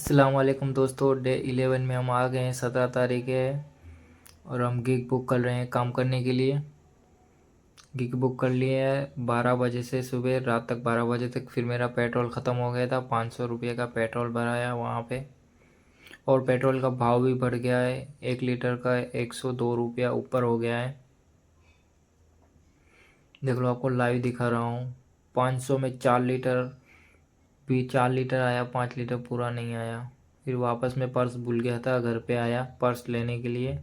अस्सलाम वालेकुम दोस्तों। डे 11 में हम आ गए हैं, 17 तारीख है और हम गिग बुक कर रहे हैं काम करने के लिए। गिग बुक कर लिए है 12 बजे से सुबह रात तक 12 बजे तक। फिर मेरा पेट्रोल ख़त्म हो गया था, 500 रुपये का पेट्रोल भराया वहाँ पे। और पेट्रोल का भाव भी बढ़ गया है, 1 लीटर का 102 रुपया ऊपर हो गया है। देख लो, आपको लाइव दिखा रहा हूँ। 500 में 4 लीटर भी, 4 लीटर आया, 5 लीटर पूरा नहीं आया। फिर वापस में पर्स भूल गया था, घर पे आया पर्स लेने के लिए।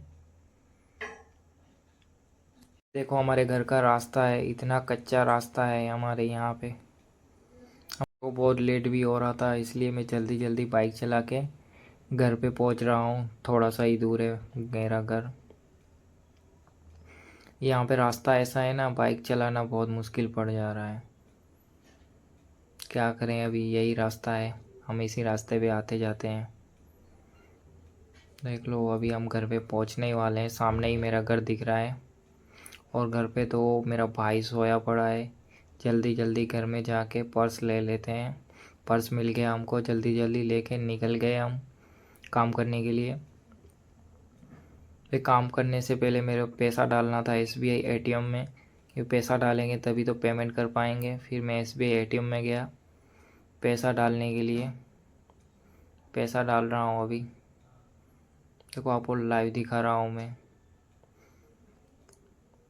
देखो, हमारे घर का रास्ता है, इतना कच्चा रास्ता है हमारे यहाँ पे। हमको बहुत लेट भी हो रहा था, इसलिए मैं जल्दी जल्दी बाइक चला के घर पे पहुँच रहा हूँ। थोड़ा सा ही दूर है मेरा घर। यहाँ पे रास्ता ऐसा है ना, बाइक चलाना बहुत मुश्किल पड़ जा रहा है। क्या करें, अभी यही रास्ता है, हम इसी रास्ते पे आते जाते हैं। देख लो, अभी हम घर पे पहुँचने ही वाले हैं। सामने ही मेरा घर दिख रहा है और घर पे तो मेरा भाई सोया पड़ा है। जल्दी जल्दी घर में जाके पर्स ले लेते हैं। पर्स मिल गया हमको, जल्दी जल्दी लेके निकल गए हम काम करने के लिए। फिर काम करने से पहले मेरे को पैसा डालना था SBI ATM में, कि पैसा डालेंगे तभी तो पेमेंट कर पाएंगे। फिर मैं SBI ATM में गया पैसा डालने के लिए। पैसा डाल रहा हूँ अभी। देखो, आपको लाइव दिखा रहा हूँ मैं।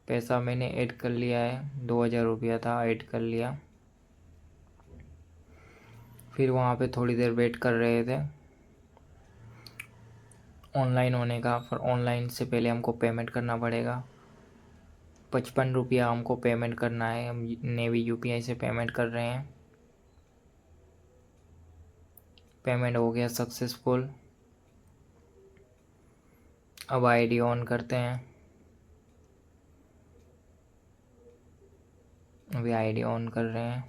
पैसा मैंने ऐड कर लिया है, 2000 रुपया था, ऐड कर लिया। फिर वहाँ पे थोड़ी देर वेट कर रहे थे ऑनलाइन होने का। फिर ऑनलाइन से पहले हमको पेमेंट करना पड़ेगा। 55 रुपया हमको पेमेंट करना है। हम नेवी UPI से पेमेंट कर रहे हैं। पेमेंट हो गया सक्सेसफुल। अब ID ऑन करते हैं। अभी ID ऑन कर रहे हैं।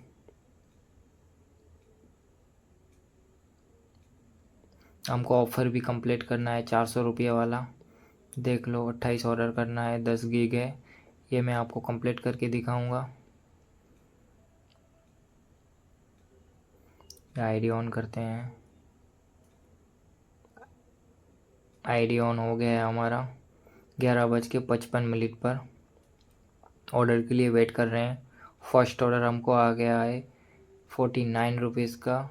हमको ऑफ़र भी कंप्लीट करना है, 400 रुपये वाला। देख लो, 28 ऑर्डर करना है, 10 गीग है। ये मैं आपको कंप्लीट करके दिखाऊंगा। ID ऑन करते हैं। ID ऑन हो गया है हमारा। 11:55 पर ऑर्डर के लिए वेट कर रहे हैं। फर्स्ट ऑर्डर हमको आ गया है 49 रुपीज़ का,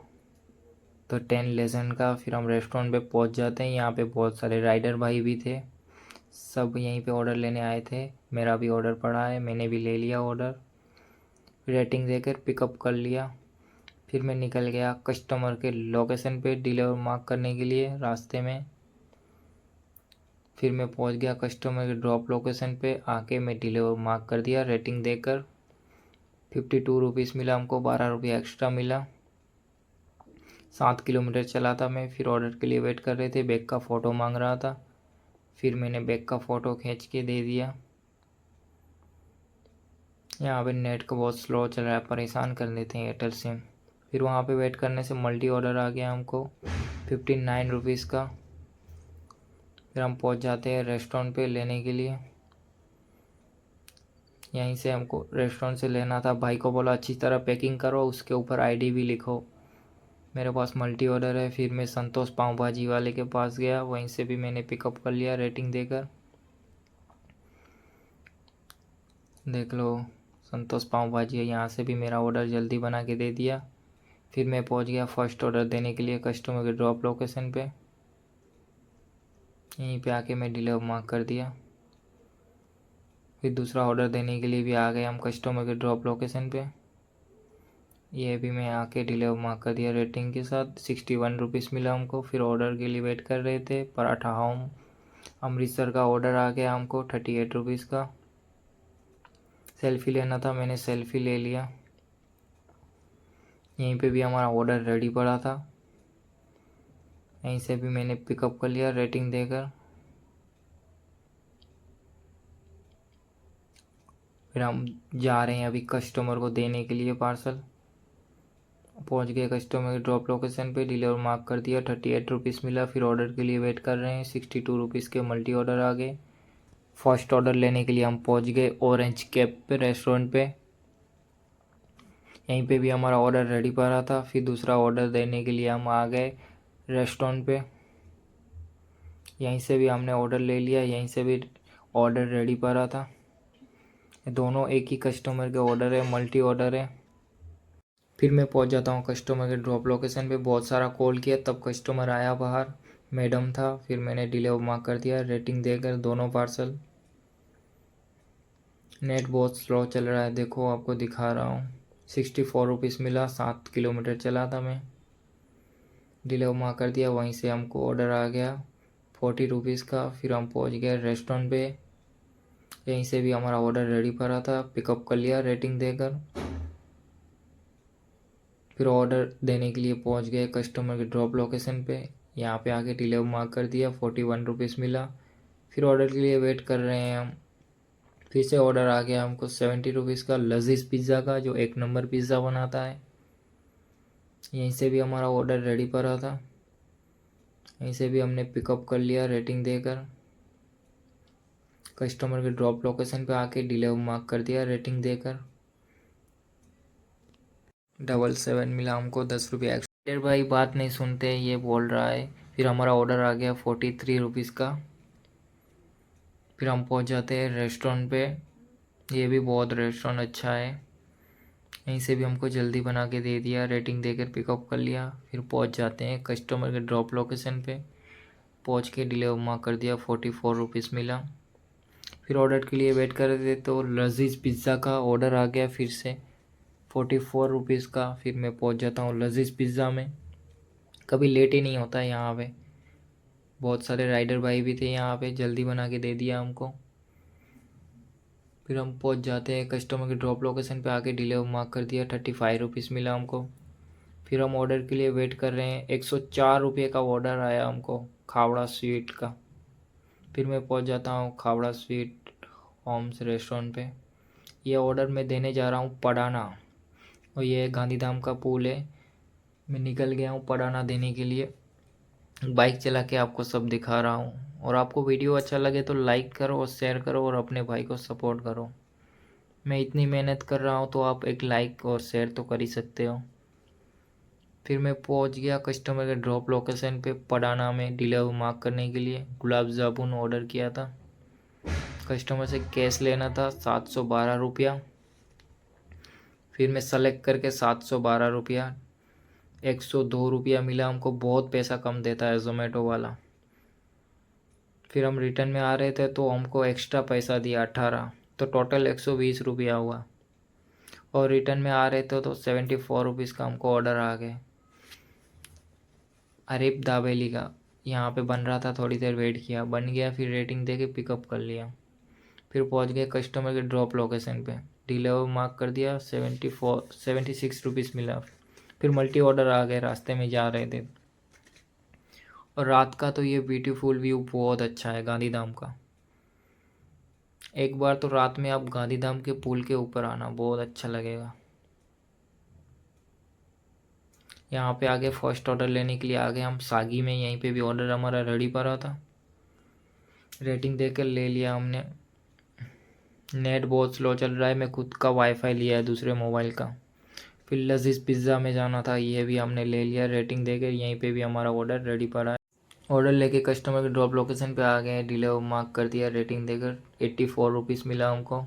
तो 10 लेसन का। फिर हम रेस्टोरेंट पे पहुंच जाते हैं। यहाँ पे बहुत सारे राइडर भाई भी थे, सब यहीं पे ऑर्डर लेने आए थे। मेरा भी ऑर्डर पड़ा है, मैंने भी ले लिया ऑर्डर। रेटिंग देकर पिकअप कर लिया। फिर मैं निकल गया कस्टमर के लोकेशन पे डिलीवर मार्क करने के लिए रास्ते में। फिर मैं पहुंच गया कस्टमर के ड्रॉप लोकेशन पे, आके मैं डिलीवर मार्क कर दिया रेटिंग देकर। 52 रुपीज़ मिला हमको, 12 रुपये एक्स्ट्रा मिला। 7 किलोमीटर चला था मैं। फिर ऑर्डर के लिए वेट कर रहे थे, बैग का फ़ोटो मांग रहा था। फिर मैंने बैग का फ़ोटो खींच के दे दिया। यहाँ पे नेट का बहुत स्लो चल रहा है, परेशान कर देते हैं एयरटेल सिम। फिर वहाँ पे वेट करने से मल्टी ऑर्डर आ गया हमको 59 रुपीज़ का। फिर हम पहुँच जाते हैं रेस्टोरेंट पे लेने के लिए। यहीं से हमको रेस्टोरेंट से लेना था। भाई को बोला अच्छी तरह पैकिंग करो, उसके ऊपर ID भी लिखो। मेरे पास मल्टी ऑर्डर है। फिर मैं संतोष पाव भाजी वाले के पास गया, वहीं से भी मैंने पिकअप कर लिया रेटिंग देकर। देख लो, संतोष पाव भाजी है, यहाँ से भी मेरा ऑर्डर जल्दी बना के दे दिया। फिर मैं पहुँच गया फर्स्ट ऑर्डर देने के लिए कस्टमर के ड्रॉप लोकेशन पे। यहीं पे आके मैं डिलीवर मार्क कर दिया। फिर दूसरा ऑर्डर देने के लिए भी आ गए हम कस्टमर के ड्रॉप लोकेशन पे। ये भी मैं आके डिलीवर मार्क कर दिया रेटिंग के साथ। 61 रुपीज़ मिला हमको। फिर ऑर्डर के लिए वेट कर रहे थे। पराठा होम अमृतसर का ऑर्डर आ गया हमको 38 रुपीज़ का। सेल्फ़ी लेना था, मैंने सेल्फ़ी ले लिया। यहीं पे भी हमारा ऑर्डर रेडी पड़ा था, यहीं से भी मैंने पिकअप कर लिया रेटिंग देकर। फिर हम जा रहे हैं अभी कस्टमर को देने के लिए पार्सल। पहुंच गए कस्टमर के ड्रॉप लोकेशन पे, डिलीवर मार्क कर दिया, 38 रुपीज़ मिला। फिर ऑर्डर के लिए वेट कर रहे हैं। 62 रुपीज़ के मल्टी ऑर्डर आ गए। फर्स्ट ऑर्डर लेने के लिए हम पहुंच गए ऑरेंज कैप पे रेस्टोरेंट पे। यहीं पे भी हमारा ऑर्डर रेडी पड़ा था। फिर दूसरा ऑर्डर देने के लिए हम आ गए रेस्टोरेंट पे। यहीं से भी हमने ऑर्डर ले लिया, यहीं से भी ऑर्डर रेडी पड़ा था। दोनों एक ही कस्टमर के ऑर्डर है, मल्टी ऑर्डर है। फिर मैं पहुंच जाता हूं कस्टमर के ड्रॉप लोकेशन पे। बहुत सारा कॉल किया तब कस्टमर आया बाहर, मैडम था। फिर मैंने डिलीवर मार्क कर दिया रेटिंग देकर दोनों पार्सल। नेट बहुत स्लो चल रहा है, देखो आपको दिखा रहा हूँ। 64 रुपीज़ मिला, 7 किलोमीटर चला था मैं। डिलीवर मार्क कर दिया, वहीं से हमको ऑर्डर आ गया 40 रुपीज़ का। फिर हम पहुँच गए रेस्टोरेंट पे। यहीं से भी हमारा ऑर्डर रेडी पड़ा था, पिकअप कर लिया रेटिंग देकर। फिर ऑर्डर देने के लिए पहुंच गए कस्टमर के ड्रॉप लोकेशन पे। यहाँ पे आके डिलीवर मार्क कर दिया, 41 रुपीज़ मिला। फिर ऑर्डर के लिए वेट कर रहे हैं हम। फिर से ऑर्डर आ गया हमको 70 रुपीज़ का लजीज पिज़्ज़ा का, जो एक नंबर पिज़्ज़ा बनाता है। यहीं से भी हमारा ऑर्डर रेडी पड़ा था, यहीं से भी हमने पिकअप कर लिया रेटिंग देकर। कस्टमर के ड्रॉप लोकेशन पे आके डिलीवर मार्क कर दिया रेटिंग देकर। 77 मिला हमको, 10 रुपये एक्स्ट्रा। फिर भाई बात नहीं सुनते, ये बोल रहा है। फिर हमारा ऑर्डर आ गया 43 रुपीज़ का। फिर हम पहुंच जाते हैं रेस्टोरेंट पे। ये भी बहुत रेस्टोरेंट अच्छा है। यहीं से भी हमको जल्दी बना के दे दिया, रेटिंग देकर पिकअप कर लिया। फिर पहुंच जाते हैं कस्टमर के ड्रॉप लोकेशन पे। पहुंच के डिलीवर मार्क कर दिया, 44 रुपीज़ मिला। फिर ऑर्डर के लिए वेट कर रहे थे तो लजीज पिज़्ज़ा का ऑर्डर आ गया फिर से 44 रुपीज़ का। फिर मैं पहुंच जाता हूँ लजीज पिज़्ज़ा में। कभी लेट ही नहीं होता है यहाँ पे। बहुत सारे राइडर भाई भी थे यहाँ पे, जल्दी बना के दे दिया हमको। फिर हम पहुंच जाते हैं कस्टमर के ड्रॉप लोकेशन पे आके डिलीवर मार्क कर दिया, 35 रुपीज़ मिला हमको। फिर हम ऑर्डर के लिए वेट कर रहे हैं, 104 रुपये का ऑर्डर आया हमको खावड़ा स्वीट का। फिर मैं पहुंच जाता हूँ खावड़ा स्वीट होम्स रेस्टोरेंट पे। ये ऑर्डर मैं देने जा रहा हूँ पडाना, और ये गांधीधाम का पुल है। मैं निकल गया हूँ पडाना देने के लिए। बाइक चला के आपको सब दिखा रहा हूँ। और आपको वीडियो अच्छा लगे तो लाइक करो और शेयर करो और अपने भाई को सपोर्ट करो। मैं इतनी मेहनत कर रहा हूँ तो आप एक लाइक और शेयर तो कर ही सकते हो। फिर मैं पहुँच गया कस्टमर के ड्रॉप लोकेशन पे पडाना में डिलीवर मार्क करने के लिए। गुलाब जामुन ऑर्डर किया था, कस्टमर से कैश लेना था 712 रुपया। फिर मैं सेलेक्ट करके 712 रुपया, 102 रुपया मिला हमको। बहुत पैसा कम देता है जोमेटो वाला। फिर हम रिटर्न में आ रहे थे तो हमको एक्स्ट्रा पैसा दिया 18, तो टोटल 120 रुपया हुआ। और रिटर्न में आ रहे थे तो 74 रुपीज़ का हमको ऑर्डर आ गए। अरीब दाबेली का यहाँ पे बन रहा था, थोड़ी देर वेट किया, बन गया। फिर रेटिंग दे के पिकअप कर लिया। फिर पहुँच गए कस्टमर के ड्रॉप लोकेशन पे। डिलीवर मार्क कर दिया, 76 रुपीज़ मिला। फिर मल्टी ऑर्डर आ गए, रास्ते में जा रहे थे। और रात का तो ये ब्यूटीफुल व्यू बहुत अच्छा है गांधीधाम का। एक बार तो रात में आप गांधीधाम के पुल के ऊपर आना, बहुत अच्छा लगेगा। यहाँ पे आगे फर्स्ट ऑर्डर लेने के लिए आ गए हम सागी में। यहीं पे भी ऑर्डर हमारा रेडी पड़ा था, रेटिंग देकर ले लिया हमने। नेट बहुत स्लो चल रहा है, मैं खुद का वाईफाई लिया है दूसरे मोबाइल का। फिर लजीज पिज़्ज़ा में जाना था, ये भी हमने ले लिया रेटिंग देकर। यहीं पे भी हमारा ऑर्डर रेडी पड़ा है। ऑर्डर लेके कस्टमर के ड्रॉप लोकेशन पे आ गए, डिलीवर मार्क कर दिया रेटिंग देकर, 84 रुपीज़ मिला हमको।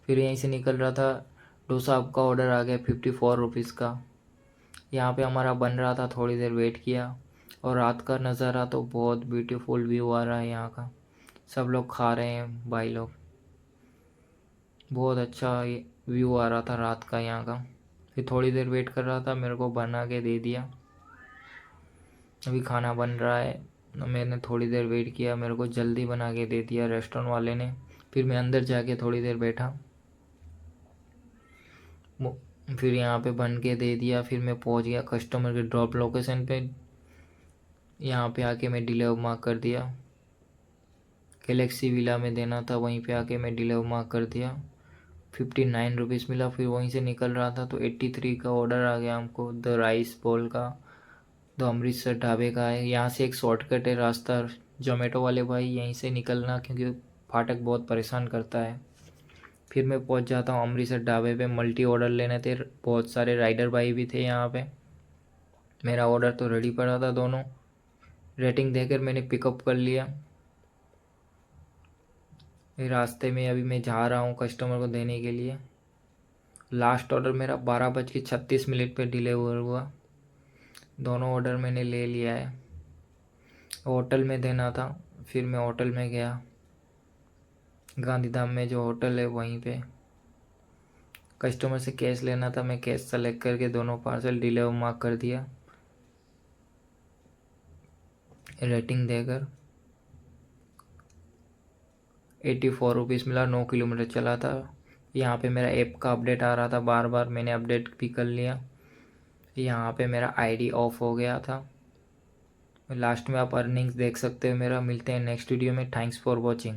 फिर यहीं से निकल रहा था, डोसा आपका ऑर्डर आ गया 54 रुपीज़ का। यहाँ पे हमारा बन रहा था, थोड़ी देर वेट किया। और रात का नज़ारा तो बहुत ब्यूटीफुल व्यू आ रहा है यहाँ का। सब लोग खा रहे हैं भाई लोग, बहुत अच्छा व्यू आ रहा था रात का यहाँ का। फिर थोड़ी देर वेट कर रहा था, मेरे को बना के दे दिया। अभी खाना बन रहा है, मैंने थोड़ी देर वेट किया, मेरे को जल्दी बना के दे दिया रेस्टोरेंट वाले ने। फिर मैं अंदर जाके थोड़ी देर बैठा, फिर यहाँ पे बन के दे दिया। फिर मैं पहुँच गया कस्टमर के ड्रॉप लोकेशन पे। यहाँ पे आके मैं डिलीवर मार्क कर दिया। गैलेक्सी विला में देना था, वहीं पे आके मैं डिलीवर मार्क कर दिया। 59 रुपीज़ मिला। फिर वहीं से निकल रहा था तो 83 का ऑर्डर आ गया हमको, द राइस बॉल का। तो अमृतसर ढाबे का है। यहाँ से एक शॉर्टकट है रास्ता, जोमेटो वाले भाई यहीं से निकलना, क्योंकि फाटक बहुत परेशान करता है। फिर मैं पहुँच जाता हूँ अमृतसर ढाबे पे। मल्टी ऑर्डर लेने थे, बहुत सारे राइडर भाई भी थे यहाँ पे। मेरा ऑर्डर तो रेडी पड़ा था दोनों। रेटिंग देकर मैंने पिकअप कर लिया। रास्ते में अभी मैं जा रहा हूँ कस्टमर को देने के लिए। लास्ट ऑर्डर मेरा 12:36 पे डिलीवर हुआ। दोनों ऑर्डर मैंने ले लिया है। होटल में देना था, फिर मैं होटल में गया, गांधीधाम में जो होटल है वहीं पे। कस्टमर से कैश लेना था, मैं कैश सेलेक्ट करके दोनों पार्सल डिलीवर मार्क कर दिया। रेटिंग देकर 84 रुपीज़ मिला। 9 किलोमीटर चला था। यहाँ पे मेरा ऐप का अपडेट आ रहा था बार बार, मैंने अपडेट भी कर लिया। यहाँ पे मेरा आईडी ऑफ हो गया था। लास्ट में आप अर्निंग्स देख सकते हो मेरा। मिलते हैं नेक्स्ट वीडियो में। Thanks for watching.